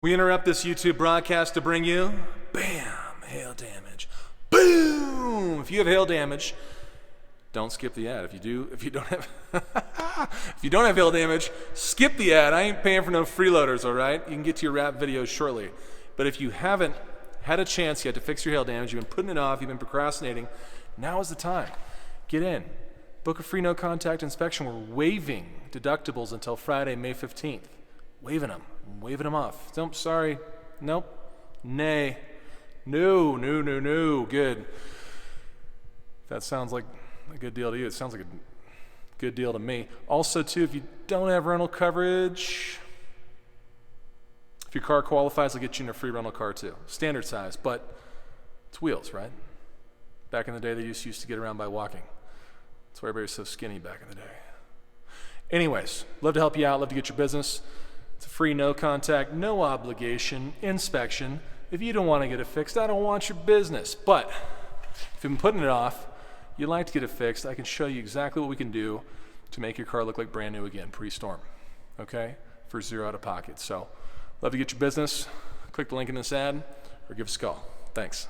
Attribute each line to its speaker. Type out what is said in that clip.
Speaker 1: We interrupt this YouTube broadcast to bring you, bam, hail damage. Boom! If you have hail damage, don't skip the ad. If you don't have if you don't have hail damage, skip the ad. I ain't paying for no freeloaders, all right? You can get to your rap videos shortly. But if you haven't had a chance yet to fix your hail damage, you've been putting it off, you've been procrastinating, now is the time. Get in. Book a free no-contact inspection. We're waiving deductibles until Friday, May 15th. Waiving them off. Nope, sorry. Nope. Nay. No. Good. That sounds like a good deal to you. It sounds like a good deal to me. Also, too, if you don't have rental coverage, if your car qualifies, I'll get you in a free rental car, too. Standard size, but it's wheels, right? Back in the day, they used to get around by walking. That's why everybody was so skinny back in the day. Anyways, love to help you out. Love to get your business. It's a free, no contact, no obligation inspection. If you don't want to get it fixed, I don't want your business. But if you've been putting it off, you'd like to get it fixed, I can show you exactly what we can do to make your car look like brand new again, pre-storm, okay? For zero out of pocket. So, love to get your business. Click the link in this ad or give us a call. Thanks.